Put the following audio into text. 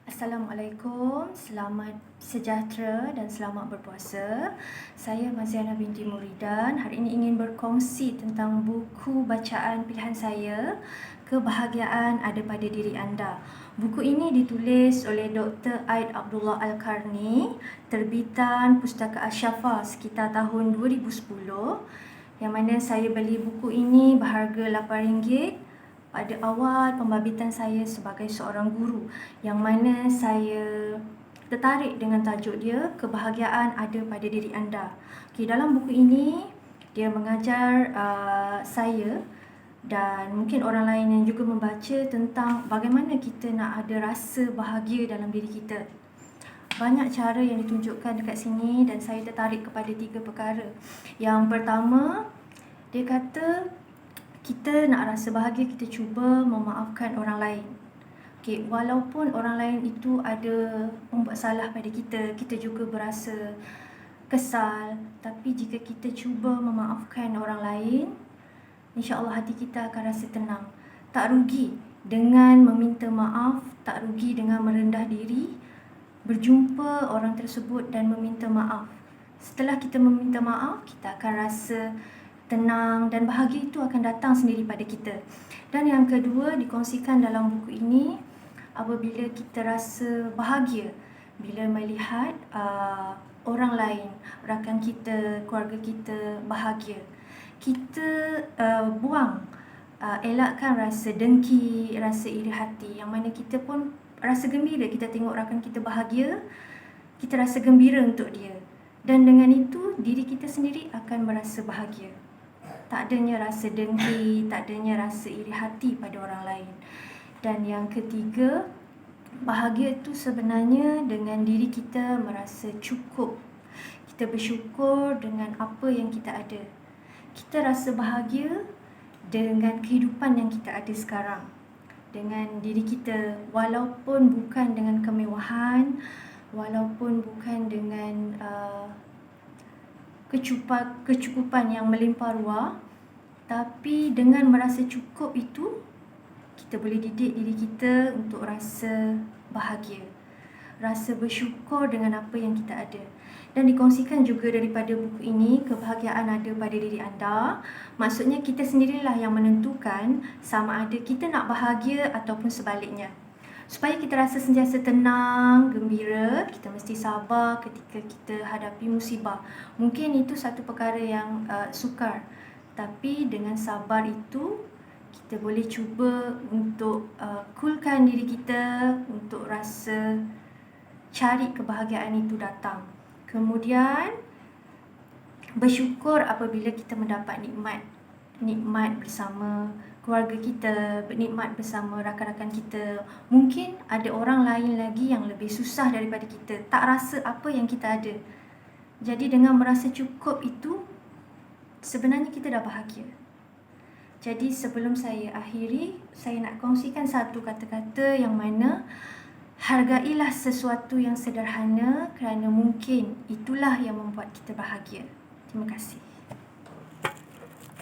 Assalamualaikum, selamat sejahtera dan selamat berpuasa. Saya Maziana binti Muridan. Hari ini ingin berkongsi tentang buku bacaan pilihan saya, Kebahagiaan Ada Pada Diri Anda. Buku ini ditulis oleh Dr. Aid Abdullah Al-Karni, terbitan Pustaka Asyafa sekitar tahun 2010, yang mana saya beli buku ini berharga RM8 pada awal pembabitan saya sebagai seorang guru, yang mana saya tertarik dengan tajuk dia, Kebahagiaan Ada Pada Diri Anda. Dalam buku ini, dia mengajar saya dan mungkin orang lain yang juga membaca tentang bagaimana kita nak ada rasa bahagia dalam diri kita. Banyak cara yang ditunjukkan dekat sini dan saya tertarik kepada 3 perkara. Yang pertama, dia kata kita nak rasa bahagia, kita cuba memaafkan orang lain. Walaupun orang lain itu ada membuat salah pada kita, kita juga berasa kesal. Tapi jika kita cuba memaafkan orang lain, insya-Allah hati kita akan rasa tenang. Tak rugi dengan meminta maaf, tak rugi dengan merendah diri, berjumpa orang tersebut dan meminta maaf. Setelah kita meminta maaf, kita akan rasa tenang dan bahagia itu akan datang sendiri pada kita. Dan yang kedua dikongsikan dalam buku ini, apabila kita rasa bahagia bila melihat orang lain, rakan kita, keluarga kita bahagia, kita elakkan rasa dengki, rasa iri hati, yang mana kita pun rasa gembira kita tengok rakan kita bahagia, kita rasa gembira untuk dia. Dan dengan itu diri kita sendiri akan merasa bahagia. Tak adanya rasa dengki, tak adanya rasa iri hati pada orang lain. Dan yang ketiga, bahagia itu sebenarnya dengan diri kita merasa cukup. Kita bersyukur dengan apa yang kita ada. Kita rasa bahagia dengan kehidupan yang kita ada sekarang. Dengan diri kita, walaupun bukan dengan kemewahan, walaupun bukan dengan kecukupan yang melimpah ruah, tapi dengan merasa cukup itu, kita boleh didik diri kita untuk rasa bahagia, rasa bersyukur dengan apa yang kita ada. Dan dikongsikan juga daripada buku ini, Kebahagiaan Ada Pada Diri Anda. Maksudnya kita sendirilah yang menentukan sama ada kita nak bahagia ataupun sebaliknya. Supaya kita rasa sentiasa tenang, gembira, kita mesti sabar ketika kita hadapi musibah. Mungkin itu satu perkara yang sukar, tapi dengan sabar itu kita boleh cuba untuk coolkan diri kita, untuk rasa cari kebahagiaan itu datang. Kemudian bersyukur apabila kita mendapat nikmat bersama keluarga kita, bernikmat bersama rakan-rakan kita. Mungkin ada orang lain lagi yang lebih susah daripada kita, tak rasa apa yang kita ada. Jadi dengan merasa cukup itu, sebenarnya kita dah bahagia. Jadi sebelum saya akhiri, saya nak kongsikan satu kata-kata yang mana hargailah sesuatu yang sederhana kerana mungkin itulah yang membuat kita bahagia. Terima kasih.